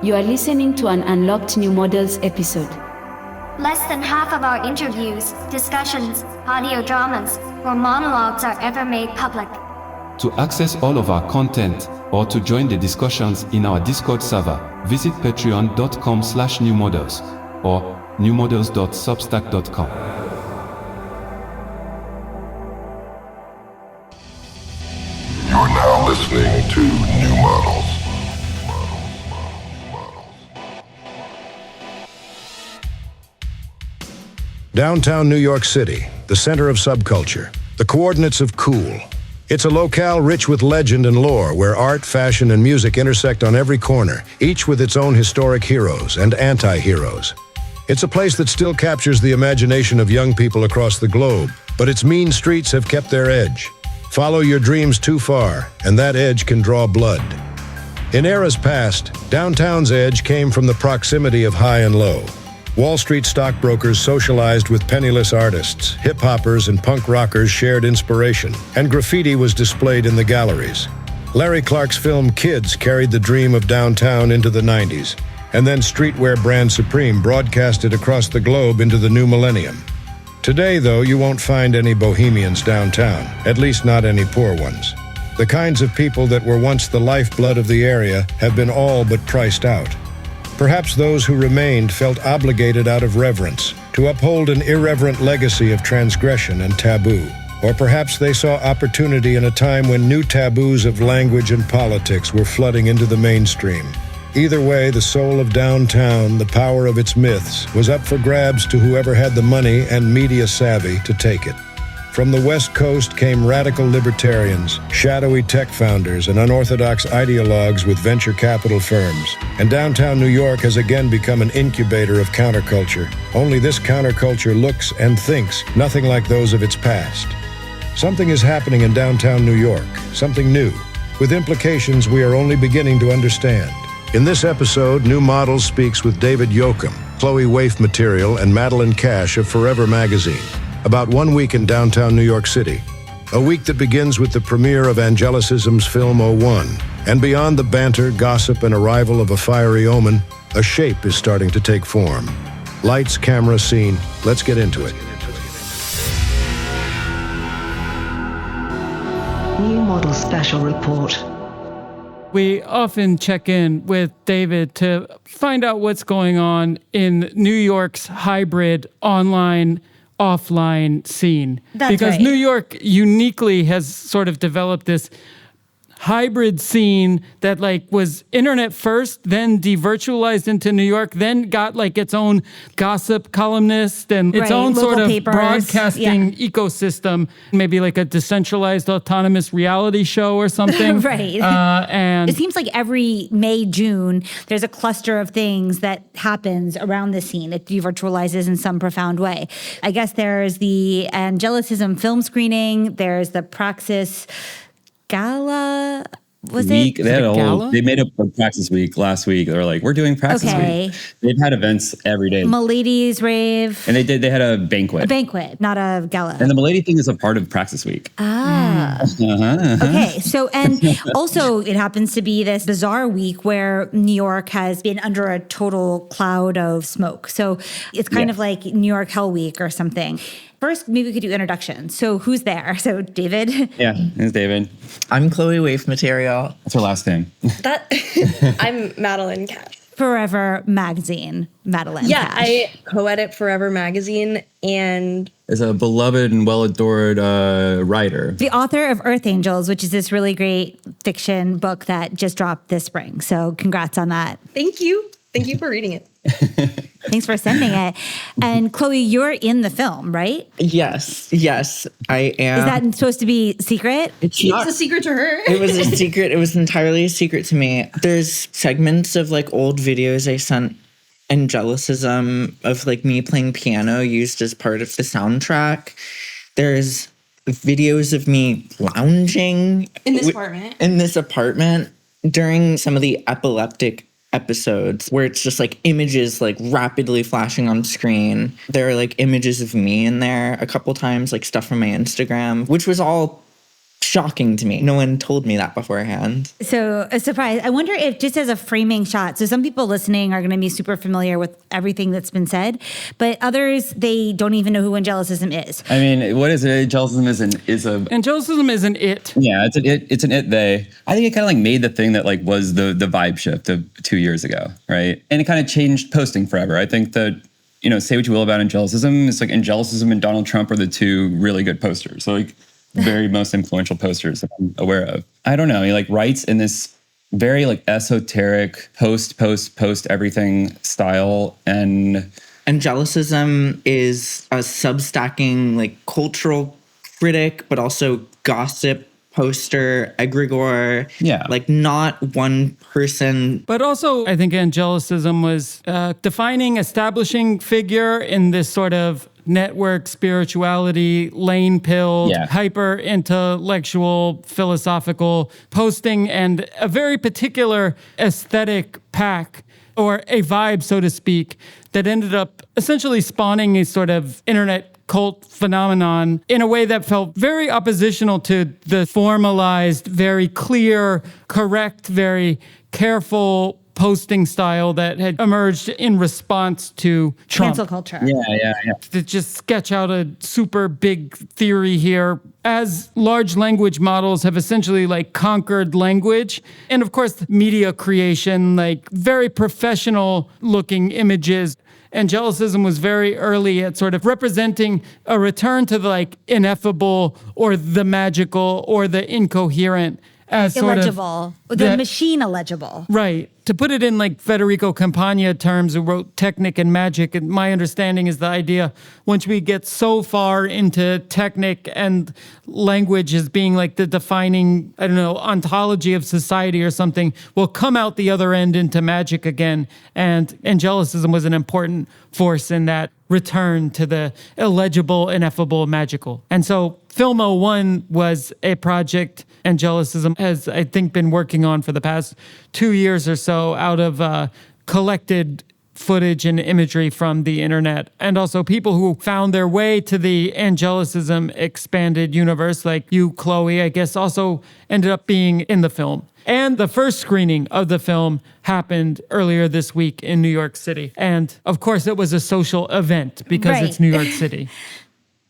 You are listening to an Unlocked New Models episode. Less than half of our interviews, discussions, audio dramas, or monologues are ever made public. To access all of our content, or to join the discussions in our Discord server, visit patreon.com/newmodels or newmodels.substack.com. You're now listening to New Models. Downtown New York City, the center of subculture, the coordinates of cool. It's a locale rich with legend and lore where art, fashion, and music intersect on every corner, each with its own historic heroes and anti-heroes. It's a place that still captures the imagination of young people across the globe, but its mean streets have kept their edge. Follow your dreams too far, and that edge can draw blood. In eras past, downtown's edge came from the proximity of high and low. Wall Street stockbrokers socialized with penniless artists, hip-hoppers and punk rockers shared inspiration, and graffiti was displayed in the galleries. Larry Clark's film Kids carried the dream of downtown into the 90s, and then streetwear brand Supreme broadcasted across the globe into the new millennium. Today, though, you won't find any bohemians downtown, at least not any poor ones. The kinds of people that were once the lifeblood of the area have been all but priced out. Perhaps those who remained felt obligated out of reverence to uphold an irreverent legacy of transgression and taboo. Or perhaps they saw opportunity in a time when new taboos of language and politics were flooding into the mainstream. Either way, the soul of downtown, the power of its myths, was up for grabs to whoever had the money and media savvy to take it. From the West Coast came radical libertarians, shadowy tech founders, and unorthodox ideologues with venture capital firms. And downtown New York has again become an incubator of counterculture. Only this counterculture looks and thinks nothing like those of its past. Something is happening in downtown New York, something new, with implications we are only beginning to understand. In this episode, New Models speaks with David Yoakum, Chloé Waifmaterial, and Madeline Cash of Forever magazine about 1 week in downtown New York City. A week that begins with the premiere of Angelicism's film 01. And beyond the banter, gossip, and arrival of a fiery omen, a shape is starting to take form. Lights, camera, scene. Let's get into it. New Model Special Report. We often check in with David to find out what's going on in New York's hybrid online offline scene. Because right. New York uniquely has sort of developed this hybrid scene that was internet first, then devirtualized into New York, then got its own gossip columnist and its own sort of papers. Broadcasting ecosystem, maybe a decentralized autonomous reality show or something. Right. And it seems like every May, June, there's a cluster of things that happens around the scene. It devirtualizes in some profound way. I guess there's the Angelicism film screening, there's the Praxis Gala, was week. it? They made a Praxis week last week. They were like, we're doing Praxis week. They've had events every day. Milady's rave. And they had a banquet. A banquet, not a gala. And the Milady thing is a part of Praxis week. Ah. Okay. So, and also it happens to be this bizarre week where New York has been under a total cloud of smoke. So it's kind of like New York Hell Week or something. First, maybe we could do introductions. So who's there? So David. Yeah, it's David. I'm Chloé Waifmaterial. What's her last name? I'm Madeline Cash. Forever magazine, Madeline Cash. I co-edit Forever magazine and is a beloved and well-adored writer. The author of Earth Angels, which is this really great fiction book that just dropped this spring. So congrats on that. Thank you. Thank you for reading it. Thanks for sending it. And Chloé, you're in the film, right? Yes, I am. Is that supposed to be secret? It's a secret to her. It was a secret. It was entirely a secret to me. There's segments of old videos I sent Angelicism of me playing piano used as part of the soundtrack. There's videos of me lounging in this apartment during some of the epileptic episodes where it's just images rapidly flashing on screen. There are images of me in there a couple times, stuff from my Instagram, which was all shocking to me. No one told me that beforehand. So a surprise. I wonder if just as a framing shot, so some people listening are going to be super familiar with everything that's been said, but others, they don't even know who Angelicism is. I mean, what is it? Angelicism Angelicism is an it. Yeah, it's an it, they. I think it kind of like made the thing that like was the vibe shift of 2 years ago, right? And it kind of changed posting forever. I think that, you know, say what you will about Angelicism, it's like Angelicism and Donald Trump are the two really good posters. So like very most influential posters that I'm aware of. I don't know. He like writes in this very like esoteric post everything style. And Angelicism is a substacking like cultural critic, but also gossip poster, egregore. Yeah. Like not one person. But also, I think Angelicism was defining, establishing figure in this sort of network spirituality, lane pill, hyper intellectual, philosophical posting, and a very particular aesthetic pack or a vibe, so to speak, that ended up essentially spawning a sort of internet cult phenomenon in a way that felt very oppositional to the formalized, very clear, correct, very careful posting style that had emerged in response to Trump. Cancel culture. Yeah. To just sketch out a super big theory here, as large language models have essentially like conquered language. And of course, media creation, like very professional looking images. Angelicism was very early at sort of representing a return to the like ineffable or the magical or the incoherent as illegible. Sort of the machine illegible. Right. To put it in like Federico Campagna terms, who wrote Technic and Magic, and my understanding is the idea once we get so far into technic and language as being like the defining, I don't know, ontology of society or something, we'll come out the other end into magic again. And Angelicism was an important force in that return to the illegible, ineffable, magical. And so Film 01 was a project Angelicism has, I think, been working on for the past 2 years or so out of collected footage and imagery from the internet. And also people who found their way to the Angelicism expanded universe, like you, Chloe, I guess, also ended up being in the film. And the first screening of the film happened earlier this week in New York City. And of course, it was a social event because it's New York City.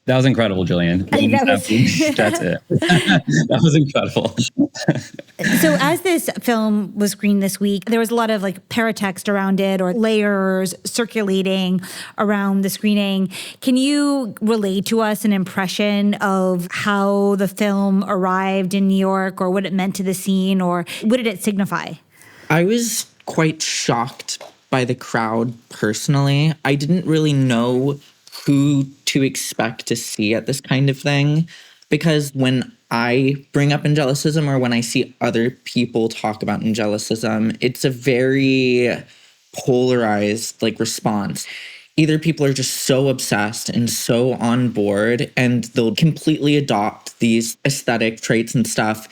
That was incredible, Jillian. That's it. That was incredible. So as this film was screened this week, there was a lot of like paratext around it or layers circulating around the screening. Can you relate to us an impression of how the film arrived in New York or what it meant to the scene or what did it signify? I was quite shocked by the crowd personally. I didn't really know who to expect to see at this kind of thing. Because when I bring up Angelicism or when I see other people talk about Angelicism, it's a very polarized like response. Either people are just so obsessed and so on board and they'll completely adopt these aesthetic traits and stuff,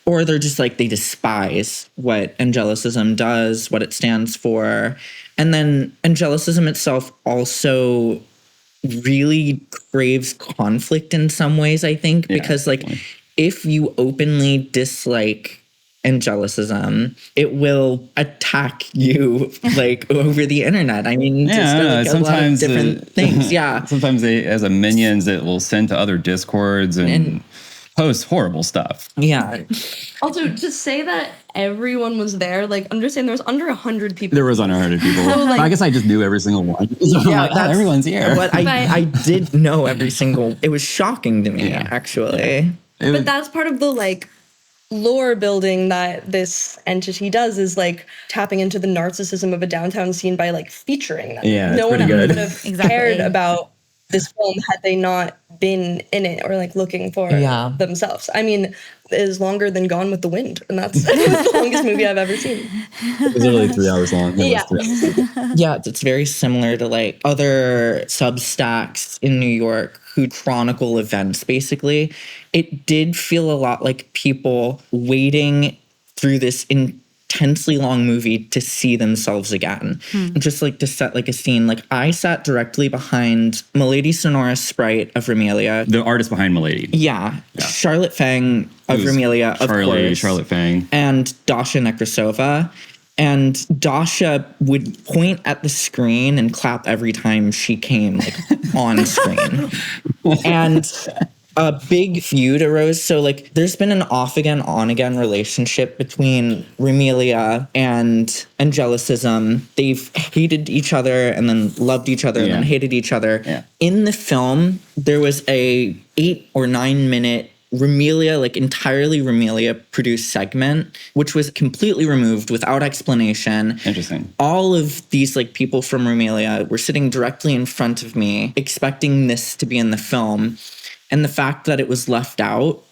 or they're just like they despise what Angelicism does, what it stands for. And then Angelicism itself also really craves conflict in some ways, I think, because like if you openly dislike Angelicism, it will attack you like over the internet. I mean, just like a lot of different things. Yeah. Sometimes they, as a minions, it will send to other discords and post horrible stuff. Yeah. Also, to say that everyone was there, like, understand there was under 100 people. There was under 100 people. So, like, I guess I just knew every single one. So yeah, I'm like, everyone's here. But I did know every single. It was shocking to me, actually. But that's part of the like lore building that this entity does is like tapping into the narcissism of a downtown scene by like featuring them. Yeah, no one would have cared about this film had they not been in it or like looking for themselves. I mean, it is longer than Gone with the Wind, and that's the longest movie I've ever seen. It was literally 3 hours long. Yeah, it's very similar to like other Substacks in New York who chronicle events, basically. It did feel a lot like people wading through this intensely long movie to see themselves again. Just like to set like a scene. Like I sat directly behind Milady Sonora Sprite of Remelia. The artist behind Milady. Yeah. Charlotte Fang of Remelia, of course. Charlotte Fang. And Dasha Nekrasova. And Dasha would point at the screen and clap every time she came like on screen. And a big feud arose. So like there's been an off again, on again relationship between Remelia and Angelicism. They've hated each other and then loved each other and then hated each other. Yeah. In the film, there was a 8 or 9 minute Remelia, like entirely Remelia produced segment, which was completely removed without explanation. Interesting. All of these like people from Remelia were sitting directly in front of me, expecting this to be in the film. And the fact that it was left out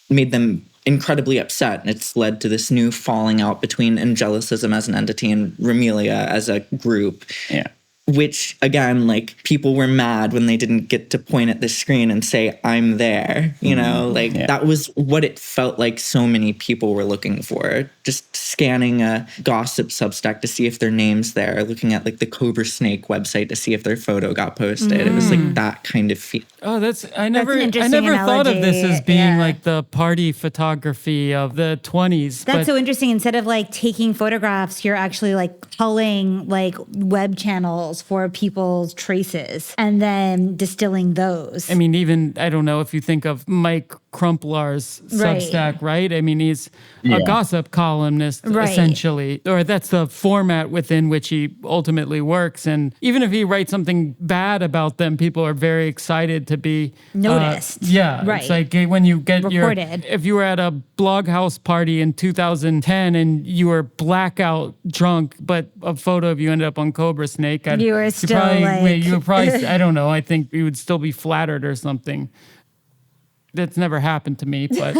made them incredibly upset. And it's led to this new falling out between Angelicism as an entity and Remelia as a group. Yeah. Which, again, like, people were mad when they didn't get to point at the screen and say, I'm there, you know? Like, that was what it felt like so many people were looking for. Just scanning a gossip Substack to see if their name's there, looking at, like, the Cobra Snake website to see if their photo got posted. It was, like, that kind of feel. Oh, I never thought of this as being, like, the party photography of the 20s. That's so interesting. Instead of, like, taking photographs, you're actually, like, culling, like, web channels for people's traces and then distilling those. I mean, even, I don't know if you think of Mike Crumplar's Substack, right? I mean, he's a gossip columnist, essentially, or that's the format within which he ultimately works. And even if he writes something bad about them, people are very excited to be noticed. It's like when you get recorded. if you were at a blog house party in 2010 and you were blackout drunk, but a photo of you ended up on Cobra Snake, you were still I don't know, I think you would still be flattered or something. That's never happened to me, but.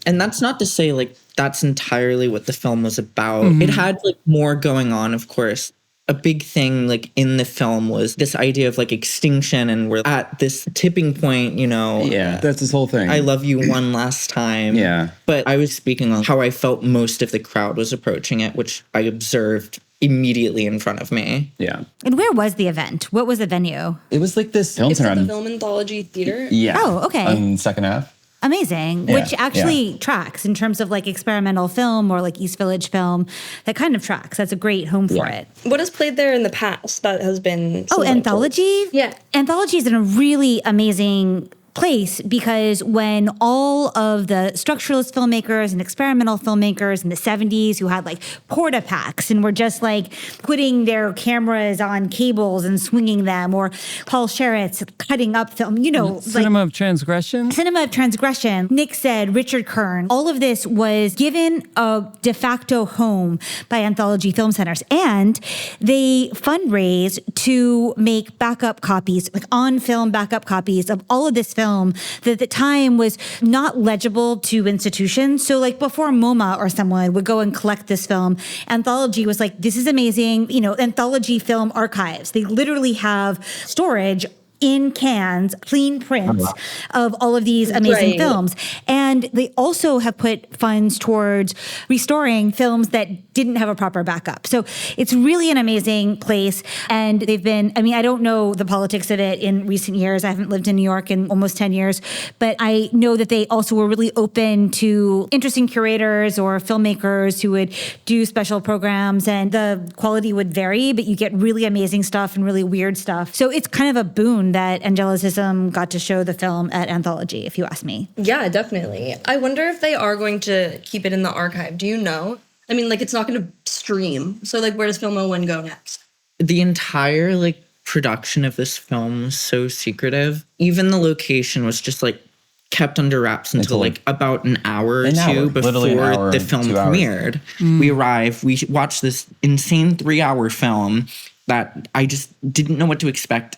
And that's not to say, like, that's entirely what the film was about. It had, like, more going on, of course. A big thing, like, in the film was this idea of, like, extinction, and we're at this tipping point, you know. Yeah, that's this whole thing. I love you one last time. Yeah. But I was speaking on how I felt most of the crowd was approaching it, which I observed immediately in front of me. Yeah. And where was the event? What was the venue? It was like this film It's at center. the Film Anthology Theater. Yeah. Oh, okay. On Second Ave. Amazing, Yeah, which actually tracks in terms of like experimental film or like East Village film. That kind of tracks. That's a great home for it. What has played there in the past that has been... Anthology? Yeah. Anthology is in a really amazing place because when all of the structuralist filmmakers and experimental filmmakers in the 70s who had like porta packs and were just like putting their cameras on cables and swinging them, or Paul Sherritt's cutting up film, you know. Cinema of Transgression? Cinema of Transgression, Nick said, Richard Kern, all of this was given a de facto home by Anthology Film Centers. And they fundraise to make backup copies, like on-film backup copies of all of this film that at the time was not legible to institutions. So like before MoMA or someone would go and collect this film, Anthology was like, this is amazing. You know, Anthology Film Archives. They literally have storage in cans, clean prints of all of these amazing films. And they also have put funds towards restoring films that didn't have a proper backup. So it's really an amazing place. And they've been, I mean, I don't know the politics of it in recent years. I haven't lived in New York in almost 10 years, but I know that they also were really open to interesting curators or filmmakers who would do special programs, and the quality would vary, but you get really amazing stuff and really weird stuff. So it's kind of a boon that Angelicism got to show the film at Anthology, if you ask me. Yeah, definitely. I wonder if they are going to keep it in the archive. Do you know? I mean, like, it's not going to stream. So, like, where does Film O1 go next? The entire, like, production of this film was so secretive. Even the location was just, like, kept under wraps until like about an hour or two before the film premiered. We arrived, we watched this insane 3-hour film that I just didn't know what to expect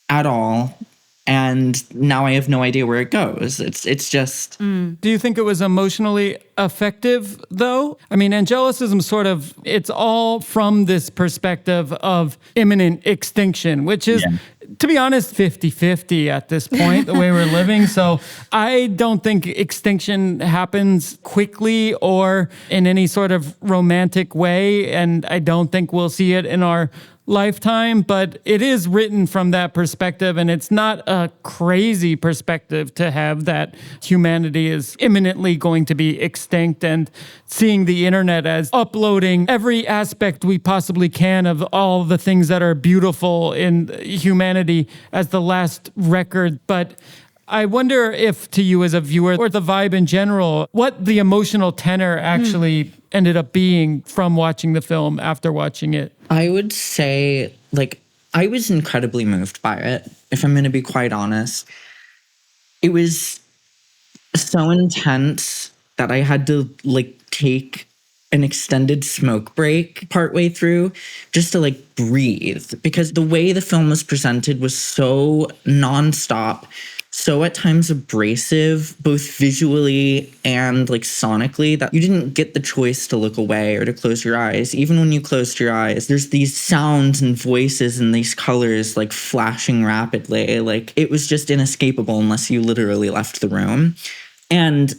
at all, and now I have no idea where it goes. It's just... Do you think it was emotionally effective, though? I mean, Angelicism sort of, it's all from this perspective of imminent extinction, which is to be honest, 50-50 at this point, the way we're living. So I don't think extinction happens quickly or in any sort of romantic way. And I don't think we'll see it in our lifetime, but it is written from that perspective, and it's not a crazy perspective to have that humanity is imminently going to be extinct, and seeing the internet as uploading every aspect we possibly can of all the things that are beautiful in humanity as the last record. But I wonder if, to you as a viewer, or the vibe in general, what the emotional tenor actually ended up being from watching the film after watching it. I would say, like, I was incredibly moved by it, if I'm going to be quite honest. It was so intense that I had to, like, take an extended smoke break partway through just to, like, breathe. Because the way the film was presented was so nonstop, so at times abrasive, both visually and like sonically, that you didn't get the choice to look away or to close your eyes. Even when you closed your eyes, there's these sounds and voices and these colors like flashing rapidly. Like it was just inescapable unless you literally left the room. And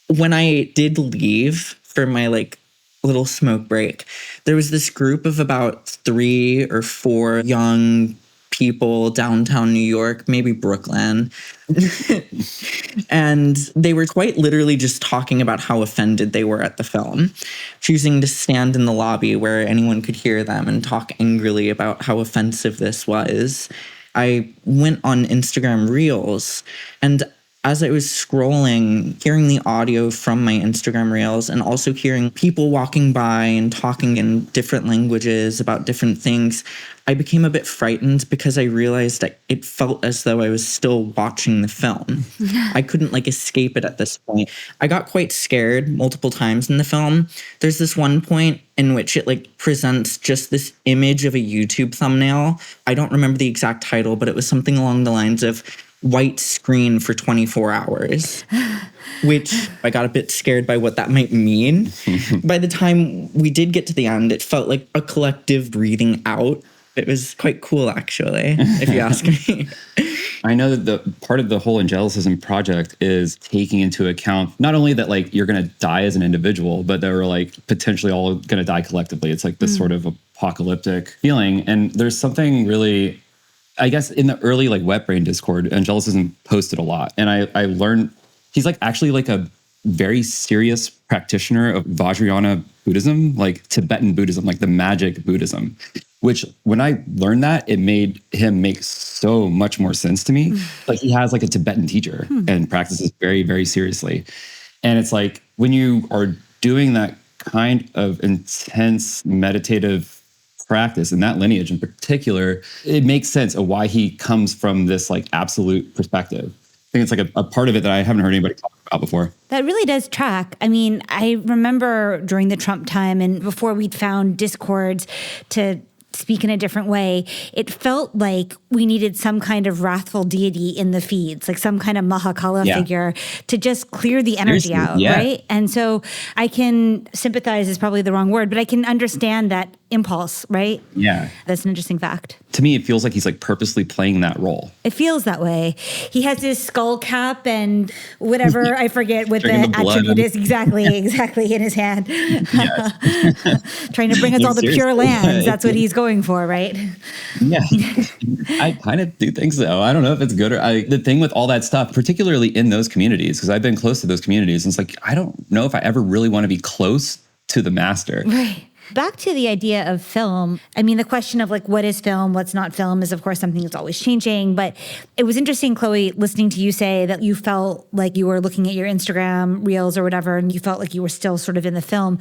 when I did leave for my like little smoke break, there was this group of about 3 or 4 young people downtown New York, maybe Brooklyn. And they were quite literally just talking about how offended they were at the film, choosing to stand in the lobby where anyone could hear them and talk angrily about how offensive this was. I went on Instagram Reels, and as I was scrolling, hearing the audio from my Instagram Reels and also hearing people walking by and talking in different languages about different things, I became a bit frightened because I realized that it felt as though I was still watching the film. I couldn't like escape it at this point. I got quite scared multiple times in the film. There's this one point in which it like presents just this image of a YouTube thumbnail. I don't remember the exact title, but it was something along the lines of white screen for 24 hours, which I got a bit scared by what that might mean. By the time we did get to the end, it felt like a collective breathing out. It was quite cool, actually, if you ask me. I know that the part of the whole Angelicism project is taking into account not only that like you're going to die as an individual, but that we're like potentially all going to die collectively. It's like this sort of apocalyptic feeling. And there's something really, I guess in the early like Wet Brain Discord, Angelicism posted a lot. And I learned he's like actually like a very serious practitioner of Vajrayana Buddhism, like Tibetan Buddhism, like the magic Buddhism, which when I learned that, it made him make so much more sense to me. Like he has like a Tibetan teacher and practices very, very seriously. And it's like when you are doing that kind of intense meditative practice in that lineage in particular, it makes sense of why he comes from this like absolute perspective. I think it's like a part of it that I haven't heard anybody talk about before. That really does track. I mean, I remember during the Trump time and before we'd found discords to speak in a different way, it felt like we needed some kind of wrathful deity in the feeds, like some kind of Mahakala figure to just clear the energy out, right? And so I can sympathize is probably the wrong word, but I can understand that impulse, right? Yeah. That's an interesting fact. To me, it feels like he's like purposely playing that role. It feels that way. He has his skull cap and whatever, I forget what the attribute is. Exactly in his hand. Trying to bring us all the pure lands. That's what he's going for, right? Yeah. I kind of do think so. I don't know if it's good or the thing with all that stuff, particularly in those communities, because I've been close to those communities, and it's like, I don't know if I ever really want to be close to the master. Right. Back to the idea of film. I mean, the question of like, what is film, what's not film is of course something that's always changing. But it was interesting, Chloe, listening to you say that you felt like you were looking at your Instagram reels or whatever, and you felt like you were still sort of in the film.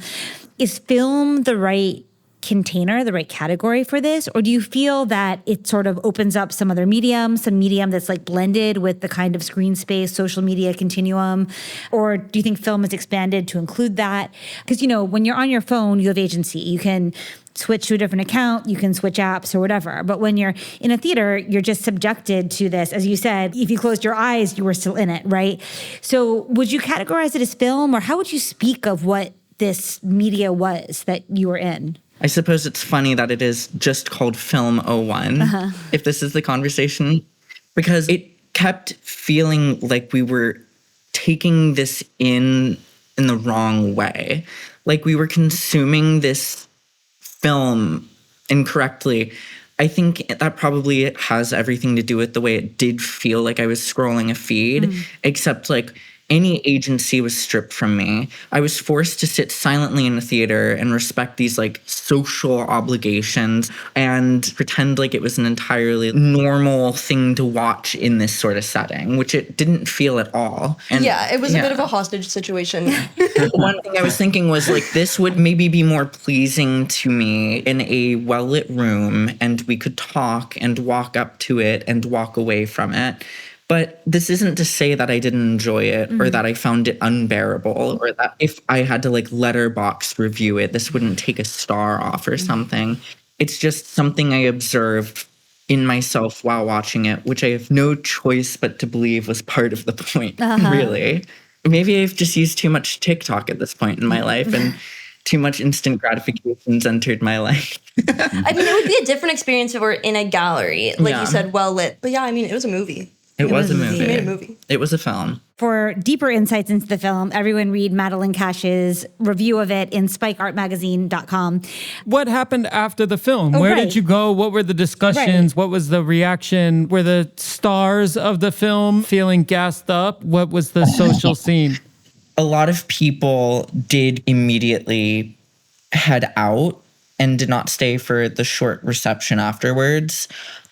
Is film the right container, the right category for this? Or do you feel that it sort of opens up some other medium, some medium that's like blended with the kind of screen space, social media continuum? Or do you think film is expanded to include that? Because, you know, when you're on your phone, you have agency. You can switch to a different account, you can switch apps or whatever. But when you're in a theater, you're just subjected to this. As you said, if you closed your eyes, you were still in it, right? So would you categorize it as film, or how would you speak of what this media was that you were in? I suppose it's funny that it is just called Film 01, if this is the conversation, because it kept feeling like we were taking this in the wrong way. Like we were consuming this film incorrectly. I think that probably has everything to do with the way it did feel like I was scrolling a feed, except like any agency was stripped from me. I was forced to sit silently in the theater and respect these like social obligations and pretend like it was an entirely normal thing to watch in this sort of setting, which it didn't feel at all. And yeah, it was a bit of a hostage situation. One thing I was thinking was like, this would maybe be more pleasing to me in a well-lit room and we could talk and walk up to it and walk away from it. But this isn't to say that I didn't enjoy it or that I found it unbearable or that if I had to like letterbox review it, this wouldn't take a star off or something. It's just something I observed in myself while watching it, which I have no choice but to believe was part of the point, really. Maybe I've just used too much TikTok at this point in my life and too much instant gratifications entered my life. I mean, it would be a different experience if we're in a gallery, like you said, well lit. But yeah, I mean, it was a movie. It was a movie. He made a movie. It was a film. For deeper insights into the film, everyone read Madeline Cash's review of it in spikeartmagazine.com. What happened after the film? Where did you go? What were the discussions? What was the reaction? Were the stars of the film feeling gassed up? What was the social scene? A lot of people did immediately head out and did not stay for the short reception afterwards.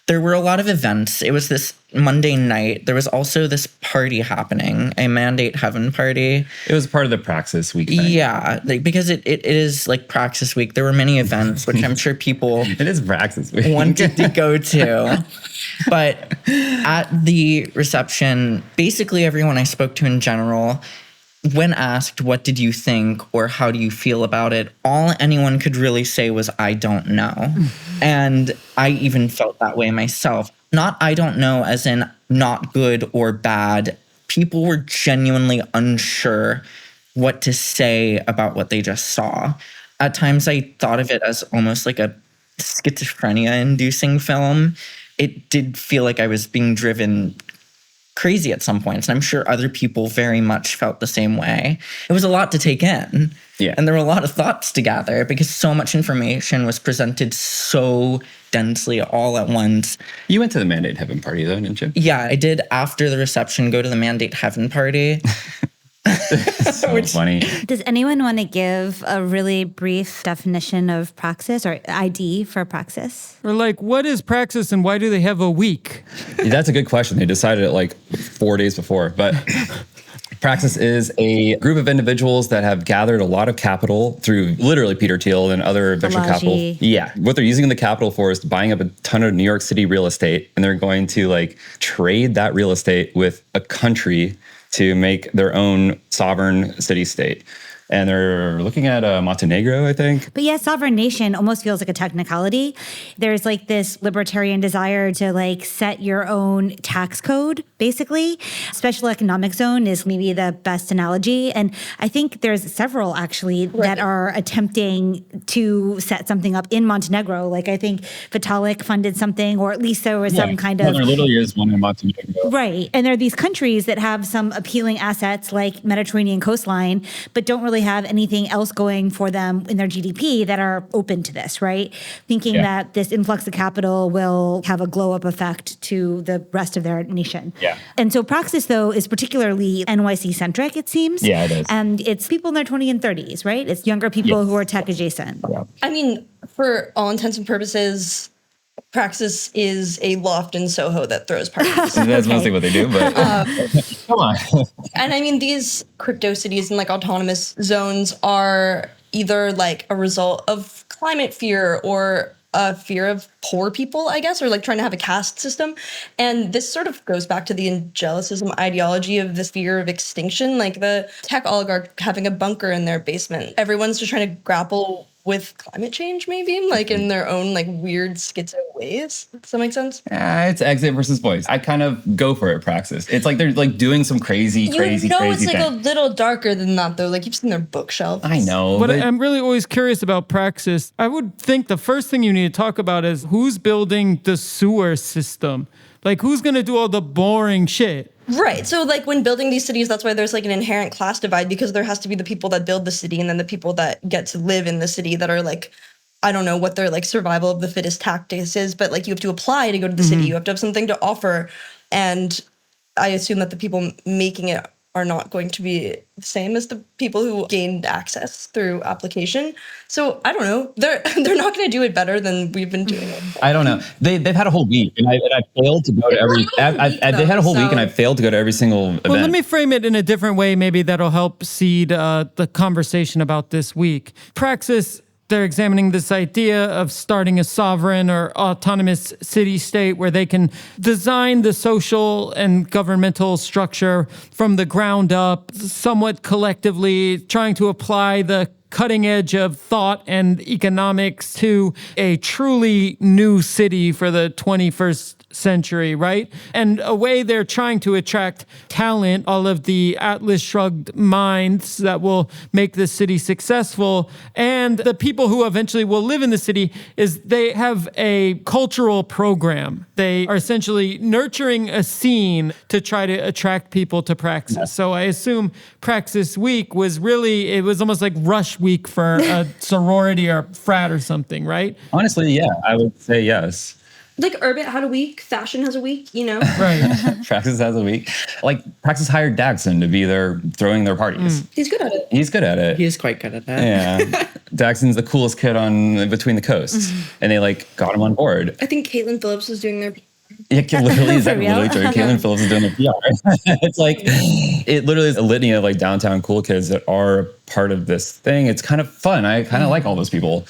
There were a lot of events. It was this Monday night. There was also this party happening, a Mandate Heaven party. It was part of the Praxis week thing. Yeah, like, because it is like Praxis week. There were many events, which I'm sure people it is Praxis week. wanted to go to. But at the reception, basically everyone I spoke to in general, when asked, what did you think or how do you feel about it, all anyone could really say was, I don't know. And I even felt that way myself. Not I don't know as in not good or bad. People were genuinely unsure what to say about what they just saw. At times I thought of it as almost like a schizophrenia-inducing film. It did feel like I was being driven crazy at some points, and I'm sure other people very much felt the same way. It was a lot to take in. Yeah. And there were a lot of thoughts to gather because so much information was presented so densely all at once. You went to the Mandate Heaven party though, didn't you? Yeah, I did after the reception go to the Mandate Heaven party. So funny. Does anyone want to give a really brief definition of Praxis or ID for Praxis? Or like, what is Praxis and why do they have a week? That's a good question. They decided it like 4 days before, but Praxis is a group of individuals that have gathered a lot of capital through literally Peter Thiel and other venture capital. Yeah. What they're using the capital for is buying up a ton of New York City real estate, and they're going to like trade that real estate with a country to make their own sovereign city-state. And they're looking at Montenegro, I think. But yeah, sovereign nation almost feels like a technicality. There's like this libertarian desire to like set your own tax code, basically. Special economic zone is maybe the best analogy. And I think there's several actually that are attempting to set something up in Montenegro. Like I think Vitalik funded something, or at least there was some kind of... There literally is one in Montenegro. Right. And there are these countries that have some appealing assets like Mediterranean coastline, but don't really have anything else going for them in their GDP that are open to this, right? Thinking that this influx of capital will have a glow-up effect to the rest of their nation. Yeah. And so Praxis, though, is particularly NYC-centric, it seems. Yeah, it is. And it's people in their 20s and 30s, right? It's younger people who are tech-adjacent. Yeah. I mean, for all intents and purposes, Praxis is a loft in Soho that throws parties. That's mostly what they do, but come on. And I mean, these crypto cities and like autonomous zones are either like a result of climate fear or a fear of poor people, I guess, or like trying to have a caste system. And this sort of goes back to the Angelicism ideology of this fear of extinction, like the tech oligarch having a bunker in their basement. Everyone's just trying to grapple with climate change, maybe, like in their own like weird schizo ways. Does that make sense? It's exit versus voice. I kind of go for it, Praxis. It's like they're like doing some crazy It's thing. like a little darker than that, though. Like you've seen their bookshelves. I know. But I'm really always curious about Praxis. I would think the first thing you need to talk about is who's building the sewer system. Like, who's going to do all the boring shit? Right. So, like, when building these cities, that's why there's, like, an inherent class divide, because there has to be the people that build the city and then the people that get to live in the city that are, like, I don't know what their, like, survival of the fittest tactics is, but, like, you have to apply to go to the city. You have to have something to offer. And I assume that the people making it are not going to be the same as the people who gained access through application. So I don't know. They're not going to do it better than we've been doing it. I don't know. They've had a whole week, and I failed to go to every. They had a whole week, and I failed to go to every single event. Well, let me frame it in a different way. Maybe that'll help seed the conversation about this week. Praxis. They're examining this idea of starting a sovereign or autonomous city-state where they can design the social and governmental structure from the ground up, somewhat collectively, trying to apply the cutting edge of thought and economics to a truly new city for the 21st century, right? And a way they're trying to attract talent, all of the Atlas Shrugged minds that will make this city successful, and the people who eventually will live in the city, is they have a cultural program. They are essentially nurturing a scene to try to attract people to Praxis. So I assume Praxis Week was really, it was almost like Rush Week for a sorority or frat or something, right? Honestly, yeah, I would say yes. Like Urbit had a week, fashion has a week, you know? Right. Praxis has a week. Like, Praxis hired Daxon to be there throwing their parties. He's good at it. He's good at it. He is quite good at that. Yeah. Daxon's the coolest kid on Between the Coasts. And they, like, got him on board. I think Caitlin Phillips was doing their Yeah, literally, is that For real? literally true? Caitlin Phillips is doing the PR. It's like, it literally is a litany of, like, downtown cool kids that are part of this thing. It's kind of fun. I kind of like all those people.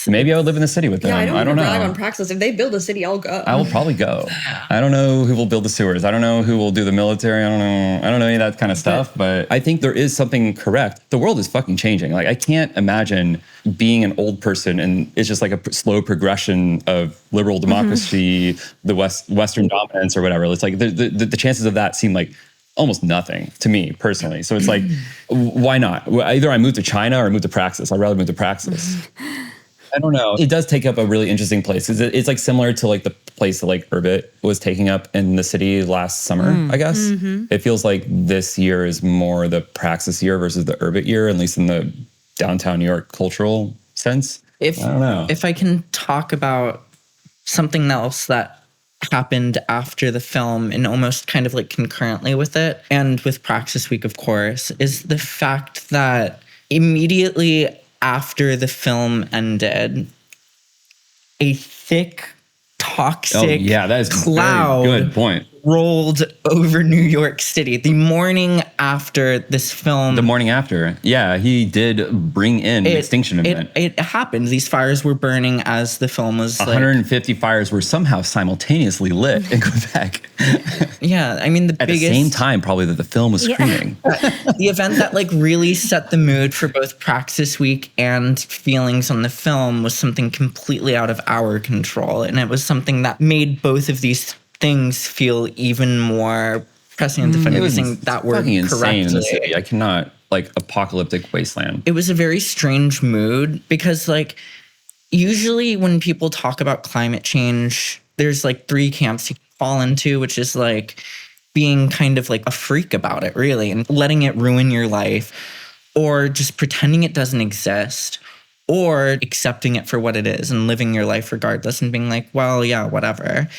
Maybe I would live in the city with them. I don't know. brag on Praxis. If they build a city, I'll go. I will probably go. I don't know who will build the sewers. I don't know who will do the military. I don't know any of that kind of stuff. But I think there is something correct. The world is fucking changing. Like, I can't imagine being an old person and it's just like a slow progression of liberal democracy, the Western dominance or whatever. It's like the chances of that seem like almost nothing to me personally. So it's like, why not? Either I move to China or move to Praxis. I'd rather move to Praxis. I don't know. It does take up a really interesting place. It's like similar to like the place that like Urbit was taking up in the city last summer, I guess. It feels like this year is more the Praxis year versus the Urbit year, at least in the downtown New York cultural sense. I don't know. If I can talk about something else that happened after the film and almost kind of like concurrently with it, and with Praxis Week, of course, is the fact that immediately after the film ended, a thick, toxic that is cloud very good point. rolled over New York City the morning after this film. The morning after. Yeah, he did bring in the extinction event. It happened. These fires were burning as the film was 150 fires were somehow simultaneously lit in Quebec. Yeah, I mean, at the same time probably that the film was screening. The event that like really set the mood for both Praxis Week and feelings on the film was something completely out of our control. And it was something that made both of these things feel even more pressing and defending using that word fucking insane correctly. in the city. I cannot, like, apocalyptic wasteland. It was a very strange mood because, like, usually when people talk about climate change, there's like three camps you can fall into, which is like being kind of like a freak about it, really, and letting it ruin your life, or just pretending it doesn't exist, or accepting it for what it is and living your life regardless and being like, well, yeah, whatever.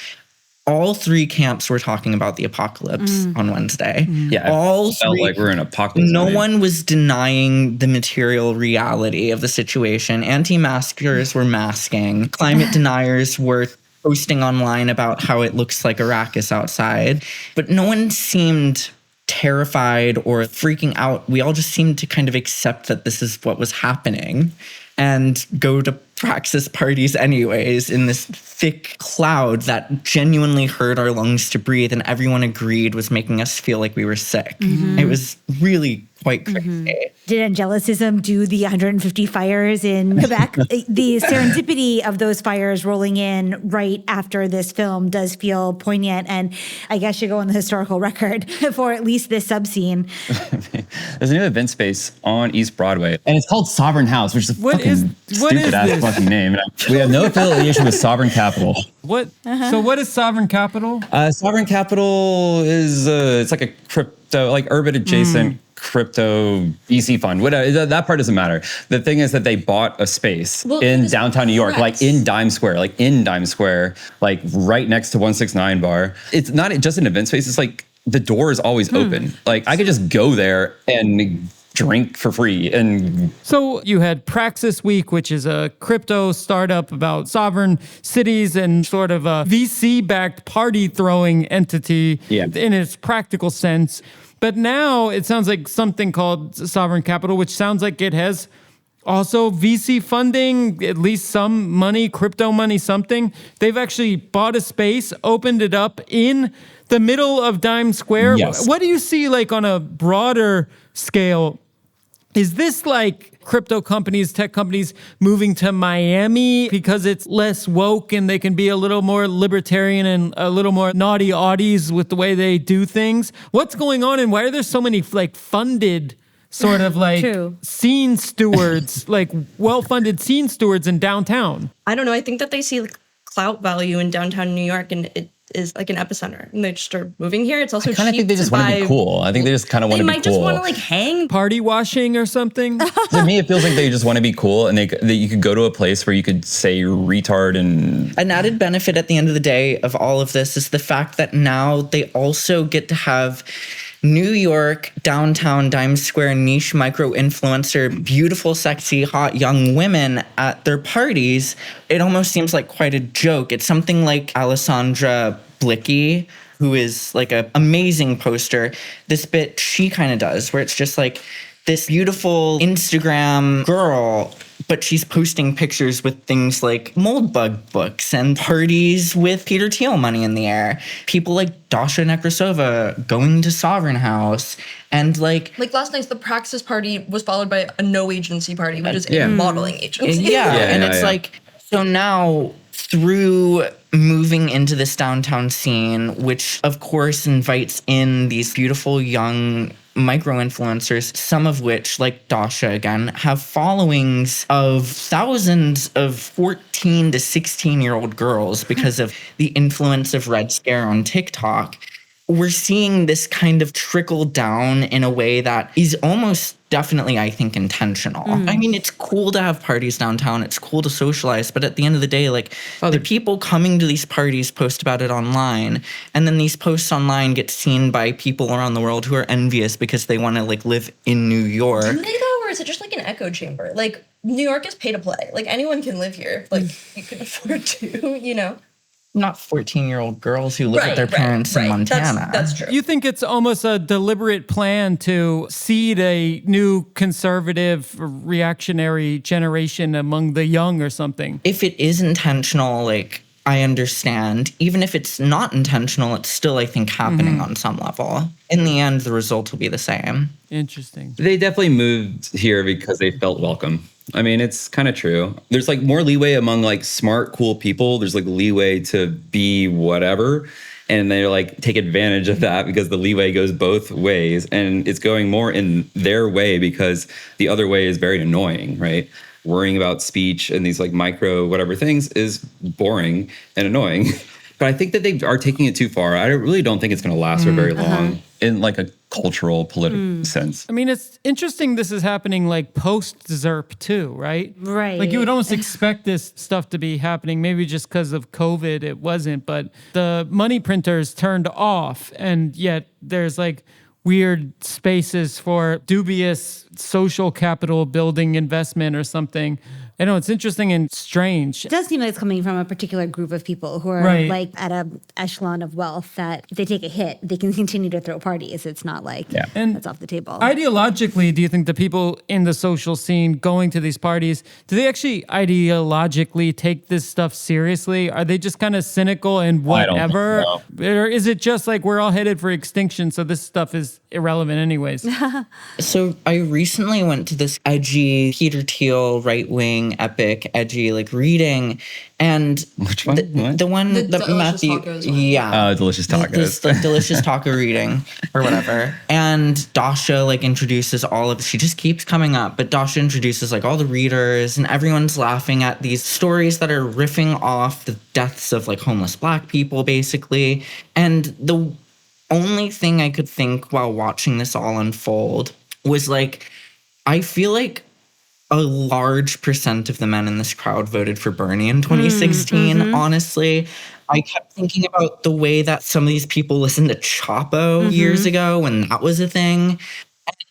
All three camps were talking about the apocalypse on Wednesday. Yeah, all felt like we're in an apocalypse. No one was denying the material reality of the situation. Anti-maskers were masking. Climate deniers were posting online about how it looks like Arrakis outside. But no one seemed terrified or freaking out. We all just seemed to kind of accept that this is what was happening and go to Praxis parties anyways in this thick cloud that genuinely hurt our lungs to breathe, and everyone agreed was making us feel like we were sick. It was really quite crazy. Did Angelicism do the 150 fires in Quebec? The serendipity of those fires rolling in right after this film does feel poignant, and I guess should go on the historical record for at least this subscene. There's a new event space on East Broadway, and it's called Sovereign House, which is a What is stupid-ass fucking name. We have no affiliation with Sovereign Capital. What? So what is Sovereign Capital? Sovereign Capital is it's like a crypto, like urban adjacent crypto VC fund. Whatever, that part doesn't matter. The thing is that they bought a space in downtown New York, like in Dime Square, like right next to 169 Bar. It's not just an event space. It's like the door is always open. Like I could just go there and drink for free. And so you had Praxis Week, which is a crypto startup about sovereign cities and sort of a VC-backed party-throwing entity in its practical sense. But now it sounds like something called Sovereign Capital, which sounds like it has also VC funding, at least some money, crypto money, something. They've actually bought a space, opened it up in the middle of Dime Square. Yes. What do you see like on a broader scale? Is this like crypto companies, tech companies moving to Miami because it's less woke and they can be a little more libertarian and a little more naughty oddies with the way they do things? What's going on and why are there so many like funded sort of like scene stewards, like well-funded scene stewards in downtown? I don't know. I think that they see like clout value in downtown New York, and it is like an epicenter, and they just are moving here. It's also I kind of think they just want to be cool. I think they just kind of want to be cool. They might just want to like hang. Party washing or something? To me, it feels like they just want to be cool, and that you could go to a place where you could say retard. And an added benefit at the end of the day of all of this is the fact that now they also get to have New York, downtown, Dime Square, niche micro-influencer, beautiful, sexy, hot young women at their parties. It almost seems like quite a joke. It's something like Alessandra Blicky, who is like an amazing poster. This bit she kind of does, where it's just like this beautiful Instagram girl, but she's posting pictures with things like mold bug books and parties with Peter Thiel money in the air. People like Dasha Nekrasova going to Sovereign House. And like last night's the Praxis party was followed by a no agency party, which is a modeling agency. Like, so now through moving into this downtown scene, which of course invites in these beautiful young micro-influencers, some of which, like Dasha again, have followings of thousands of 14 to 16-year-old girls because of the influence of Red Scare on TikTok. We're seeing this kind of trickle down in a way that is almost definitely, I think, intentional. I mean, it's cool to have parties downtown. It's cool to socialize. But at the end of the day, like, the people coming to these parties post about it online. And then these posts online get seen by people around the world who are envious because they want to, like, live in New York. Do they, though? Or is it just like an echo chamber? Like, New York is pay to play. Like, anyone can live here. Like, you can afford to, you know? Not 14-year-old girls who live with their parents in Montana. That's true. You think it's almost a deliberate plan to seed a new conservative reactionary generation among the young or something? If it is intentional, like, I understand. Even if it's not intentional, it's still, I think, happening on some level. In the end, the result will be the same. Interesting. They definitely moved here because they felt welcome. I mean, it's kind of true. There's like more leeway among like smart, cool people. There's like leeway to be whatever. And they like take advantage of that because the leeway goes both ways. And it's going more in their way because the other way is very annoying, right? Worrying about speech and these like micro whatever things is boring and annoying. But I think that they are taking it too far. I really don't think it's going to last for very long in like a cultural, political sense. I mean, it's interesting this is happening like post-ZERP too, right? Right. Like you would almost expect this stuff to be happening, maybe just because of COVID it wasn't, but the money printers turned off and yet there's like weird spaces for dubious social capital building investment or something. I know it's interesting and strange. It does seem like it's coming from a particular group of people who are like at a echelon of wealth that if they take a hit, they can continue to throw parties. It's not like that's off the table. Ideologically, do you think the people in the social scene going to these parties, do they actually ideologically take this stuff seriously? Are they just kind of cynical and whatever? I don't think so. Or is it just like we're all headed for extinction, so this stuff is irrelevant anyways? So I recently went to this edgy Peter Thiel right-wing epic edgy like reading, and which one? The one The that delicious Matthew, tacos one. yeah, Delicious Tacos. This delicious taco reading or whatever. And Dasha like introduces she just keeps coming up, but Dasha introduces like all the readers, and everyone's laughing at these stories that are riffing off the deaths of like homeless Black people, basically. And the only thing I could think while watching this all unfold was like, I feel like a large percent of the men in this crowd voted for Bernie in 2016, honestly. I kept thinking about the way that some of these people listened to Chapo years ago when that was a thing.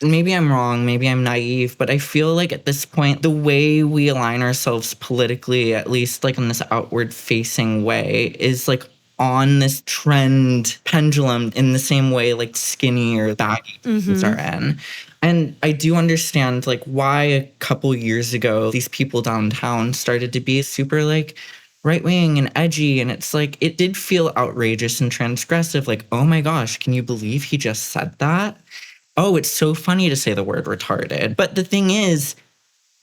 And maybe I'm wrong, maybe I'm naive, but I feel like at this point, the way we align ourselves politically, at least like in this outward-facing way, is like on this trend pendulum in the same way like skinny or baggy clothes are in. And I do understand like why a couple years ago these people downtown started to be super like right-wing and edgy, and it's like it did feel outrageous and transgressive, like, oh my gosh, can you believe he just said that? Oh, it's so funny to say the word retarded. But the thing is,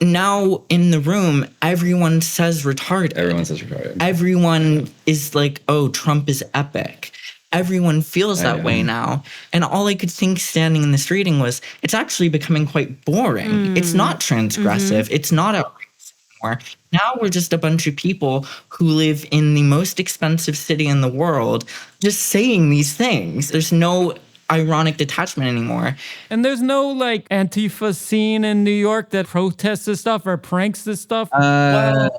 now in the room, everyone says retarded. Everyone says retarded. Everyone is like, oh, Trump is epic. Everyone feels that way now. And all I could think standing in this reading was, it's actually becoming quite boring. It's not transgressive. It's not outrageous anymore. Now we're just a bunch of people who live in the most expensive city in the world just saying these things. There's no ironic detachment anymore. And there's no like Antifa scene in New York that protests this stuff or pranks this stuff? Well,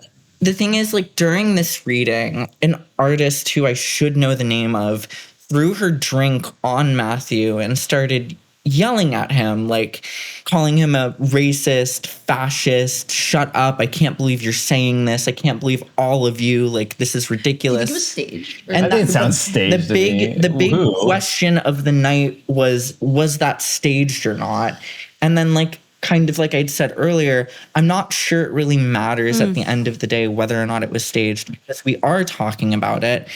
the thing is, like, during this reading, an artist who I should know the name of threw her drink on Matthew and started yelling at him, like calling him a racist, fascist, shut up, I can't believe you're saying this, I can't believe all of you, like, this is ridiculous. It was staged. And I think it sounds staged. The big question of the night was that staged or not? And then, like, kind of like I'd said earlier, I'm not sure it really matters at the end of the day whether or not it was staged, because we are talking about it.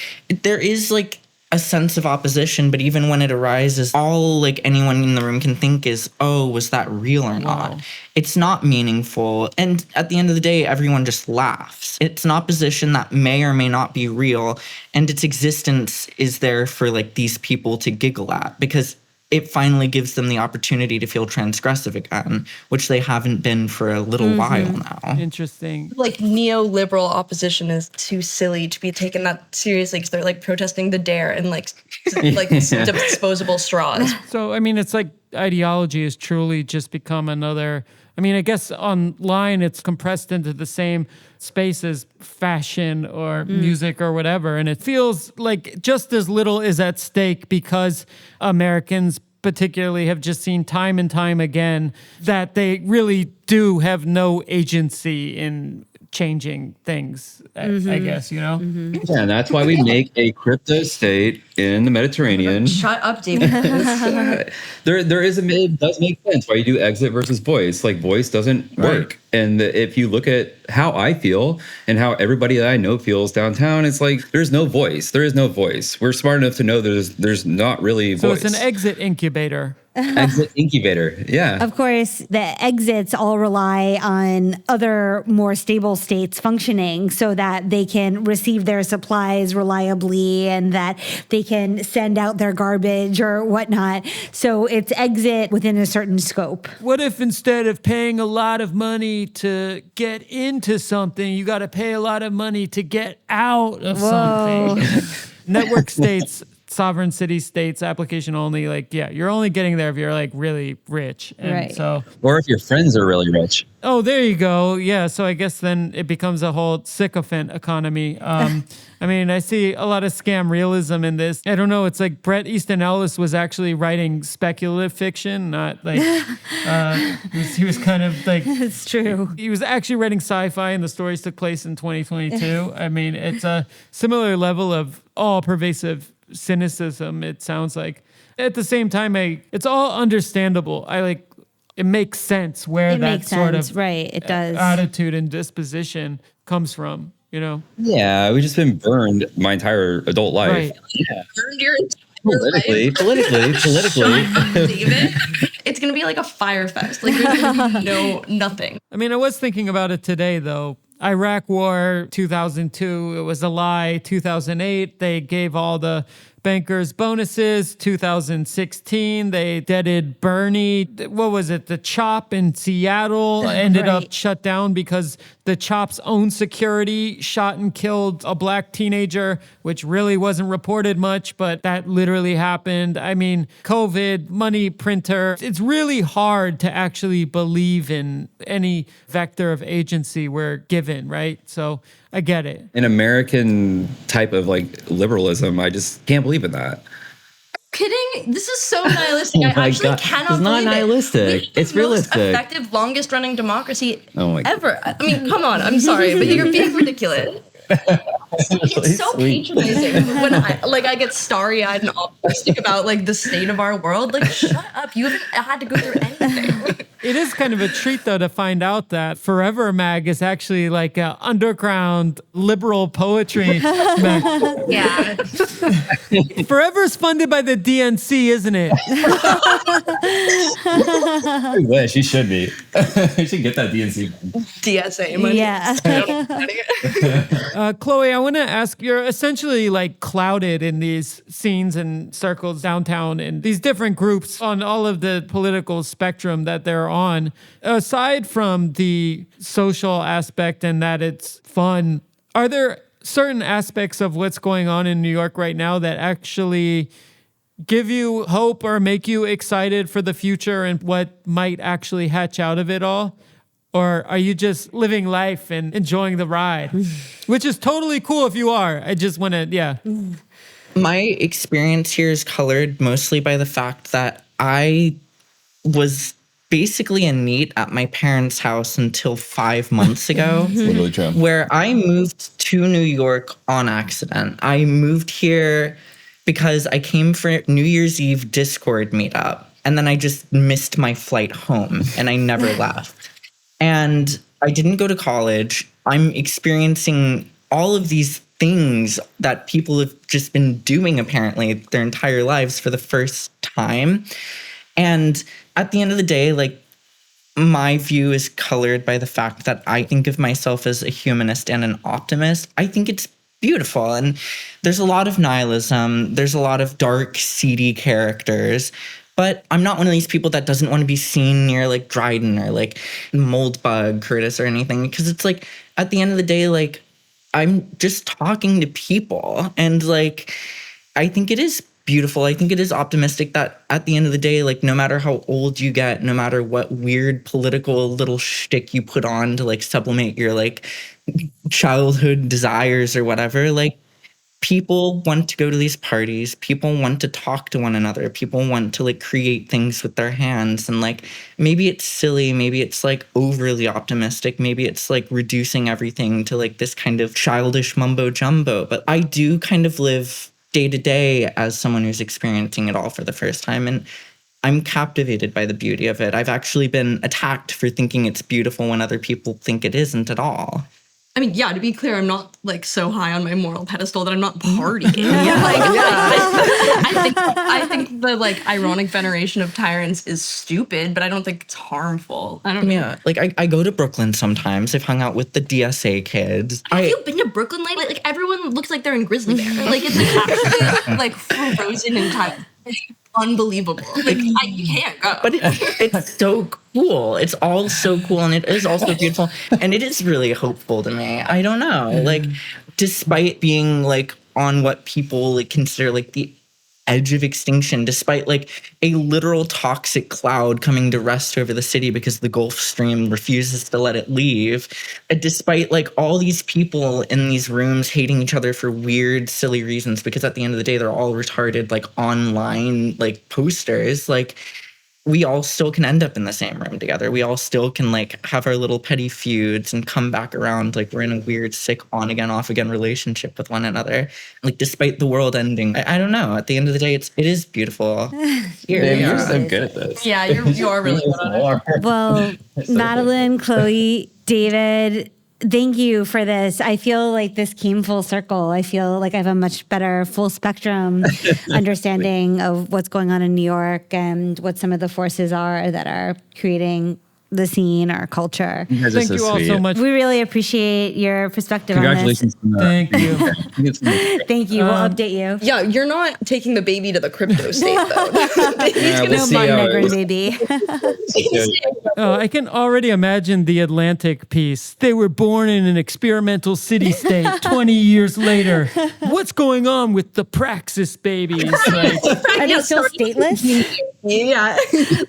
There is like a sense of opposition, but even when it arises, all like anyone in the room can think is, oh, was that real or not? It's not meaningful. And at the end of the day, everyone just laughs. It's an opposition that may or may not be real, and its existence is there for like these people to giggle at, because it finally gives them the opportunity to feel transgressive again, which they haven't been for a little while now. Interesting. Like neoliberal opposition is too silly to be taken that seriously because they're like protesting the dare and like disposable straws. So, I mean, it's like ideology has truly just become another, I mean, I guess online it's compressed into the same space as fashion or music or whatever. And it feels like just as little is at stake because Americans particularly have just seen time and time again that they really do have no agency in changing things, I guess, you know? Yeah, and that's why we make a crypto state in the Mediterranean. Shut up, David. It does make sense why you do exit versus voice. Like voice doesn't work. And if you look at how I feel and how everybody that I know feels downtown, it's like there's no voice. There is no voice. We're smart enough to know there's not really voice. So it's an exit incubator. Exit incubator, yeah. Of course, the exits all rely on other more stable states functioning so that they can receive their supplies reliably and that they can send out their garbage or whatnot. So it's exit within a certain scope. What if instead of paying a lot of money to get into something, you got to pay a lot of money to get out of something? Network states sovereign city states application only, like, yeah, you're only getting there if you're like really rich. And Right. so, Or if your friends are really rich. oh, there you go. Yeah. So I guess then it becomes a whole sycophant economy. I mean, I see a lot of scam realism in this. I don't know. It's like Bret Easton Ellis was actually writing speculative fiction, not like, he was kind of like, It's true. he was actually writing sci-fi and the stories took place in 2022. I mean, it's a similar level of all pervasive cynicism, it sounds like. At the same time, it's all understandable. It makes sense where It that makes sort sense, of right? It does. attitude and disposition comes from, you know? Yeah, we've just been burned my entire adult life. Right. Yeah. Burned your entire Politically. David, it's gonna be like a fire fest. Like there's gonna be nothing. I mean, I was thinking about it today, though. Iraq War 2002, it was a lie. 2008, they gave all the bankers bonuses. 2016, they deaded Bernie. What was it? The CHOP in Seattle ended up shut down because the CHOP's own security shot and killed a black teenager, which really wasn't reported much, but that literally happened. I mean, COVID, money printer. It's really hard to actually believe in any vector of agency we're given, right? So I get it. An American type of like liberalism, I just can't believe in that. Kidding? This is so nihilistic. Oh I my actually God. cannot It's not believe nihilistic. It. It's The most realistic. effective, longest running democracy Oh my God. ever. I mean, come on. I'm sorry, but you're being ridiculous. It's so patronizing when I get starry-eyed and optimistic about like the state of our world. Like, shut up! You haven't had to go through anything. It is kind of a treat, though, to find out that Forever Mag is actually like an underground liberal poetry mag. Yeah. Forever's funded by the DNC, isn't it? I wish. You should be. You should get that DNC. DSA money. Yeah. Chloe, I want to ask, you're essentially like clouded in these scenes and circles downtown and these different groups on all of the political spectrum that they're on. Aside from the social aspect and that it's fun, are there certain aspects of what's going on in New York right now that actually give you hope or make you excited for the future and what might actually hatch out of it all? Or are you just living life and enjoying the ride? Which is totally cool if you are. I just want to, yeah. My experience here is colored mostly by the fact that I was basically a NEET at my parents' house until 5 months ago. It's literally true. Where I moved to New York on accident. I moved here because I came for New Year's Eve Discord meetup. And then I just missed my flight home and I never left. And I didn't go to college. I'm experiencing all of these things that people have just been doing apparently their entire lives for the first time. And at the end of the day, like, my view is colored by the fact that I think of myself as a humanist and an optimist. I think it's beautiful. And there's a lot of nihilism. There's a lot of dark, seedy characters. But I'm not one of these people that doesn't want to be seen near like Dryden or like Moldbug Curtis or anything. Because it's like, at the end of the day, like, I'm just talking to people. And like, I think it is beautiful. I think it is optimistic that at the end of the day, like, no matter how old you get, no matter what weird political little shtick you put on to like sublimate your like childhood desires or whatever, like, people want to go to these parties. People want to talk to one another. People want to like create things with their hands. And like, maybe it's silly. Maybe it's like overly optimistic. Maybe it's like reducing everything to like this kind of childish mumbo jumbo. But I do kind of live day to day as someone who's experiencing it all for the first time. And I'm captivated by the beauty of it. I've actually been attacked for thinking it's beautiful when other people think it isn't at all. I mean, yeah, to be clear, I'm not like so high on my moral pedestal that I'm not partying. I think the like ironic veneration of tyrants is stupid, but I don't think it's harmful. I don't know. Yeah, like I go to Brooklyn sometimes. I've hung out with the DSA kids. Have you been to Brooklyn lately? Like everyone looks like they're in Grizzly Bear. Like it's actually like frozen in time. It's unbelievable. Like you can't go. But it's so cool. It's all so cool, and it is also beautiful, and it is really hopeful to me. I don't know, like, despite being like on what people like consider like the edge of extinction, despite like a literal toxic cloud coming to rest over the city because the Gulf Stream refuses to let it leave. And despite like all these people in these rooms hating each other for weird, silly reasons, because at the end of the day, they're all retarded, like online, like posters, like we all still can end up in the same room together. We all still can like have our little petty feuds and come back around. Like we're in a weird, sick on again, off again relationship with one another. Like despite the world ending, I don't know. At the end of the day, it is beautiful. You're so good at this. Yeah, you are really good at it. Well, Madeline, Chloe, David, thank you for this. I feel like this came full circle. I feel like I have a much better full spectrum understanding of what's going on in New York and what some of the forces are that are creating the scene or culture. Thank you all so much. We really appreciate your perspective on this. Congratulations. Thank you. Thank you. We'll update you. Yeah, you're not taking the baby to the crypto state, though. No Montenegrin baby. I can already imagine the Atlantic piece. They were born in an experimental city-state 20 years later. What's going on with the Praxis babies? Like, are they still stateless? Yeah.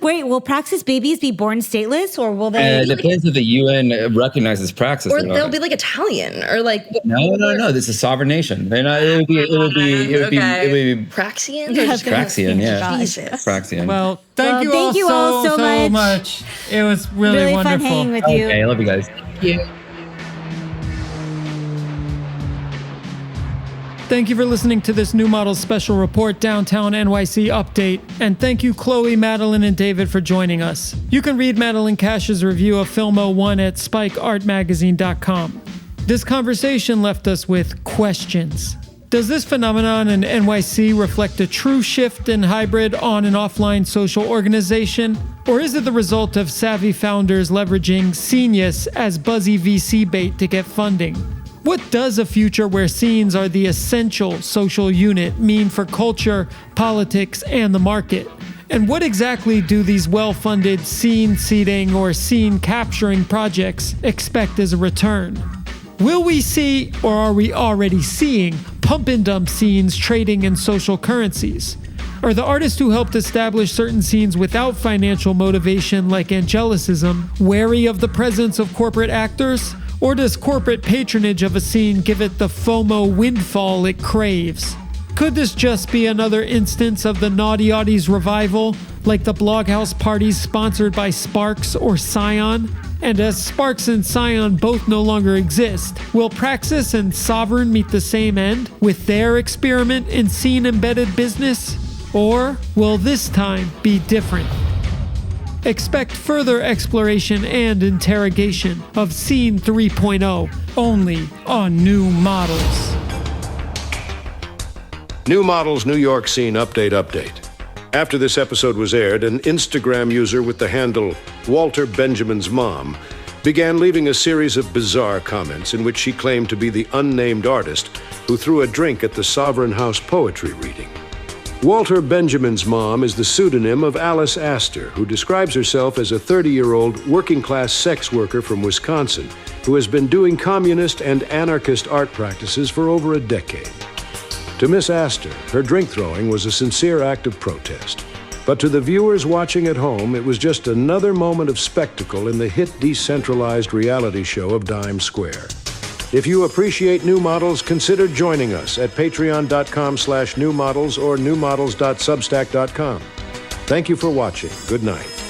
Wait, will Praxis babies be born stateless, or will they? It depends if the UN recognizes Praxis Or or not. they'll be like Italian, or like No. This is a sovereign nation. They're not. It would be Praxian. Praxian. Yeah. Jesus. Praxian. well, thank you all so much. It was really wonderful. Fun hanging with you. Okay, I love you guys. Thank you for listening to this New Models Special Report Downtown NYC update. And thank you, Chloe, Madeline, and David for joining us. You can read Madeline Cash's review of Film 01 at spikeartmagazine.com. This conversation left us with questions. Does this phenomenon in NYC reflect a true shift in hybrid on and offline social organization? Or is it the result of savvy founders leveraging Scenius as buzzy VC bait to get funding? What does a future where scenes are the essential social unit mean for culture, politics, and the market? And what exactly do these well-funded scene seeding or scene capturing projects expect as a return? Will we see, or are we already seeing, pump and dump scenes trading in social currencies? Are the artists who helped establish certain scenes without financial motivation like Angelicism wary of the presence of corporate actors? Or does corporate patronage of a scene give it the FOMO windfall it craves? Could this just be another instance of the Naughty Audie's revival, like the Bloghouse parties sponsored by Sparks or Scion? And as Sparks and Scion both no longer exist, will Praxis and Sovereign meet the same end with their experiment in scene-embedded business? Or will this time be different? Expect further exploration and interrogation of Scene 3.0 only on New Models. New Models New York Scene Update. After this episode was aired, an Instagram user with the handle Walter Benjamin's Mom began leaving a series of bizarre comments in which she claimed to be the unnamed artist who threw a drink at the Sovereign House poetry reading. Walter Benjamin's Mom is the pseudonym of Alice Astor, who describes herself as a 30-year-old working-class sex worker from Wisconsin who has been doing communist and anarchist art practices for over a decade. To Miss Astor, her drink throwing was a sincere act of protest. But to the viewers watching at home, it was just another moment of spectacle in the hit decentralized reality show of Dime Square. If you appreciate New Models, consider joining us at patreon.com/newmodels or newmodels.substack.com. Thank you for watching. Good night.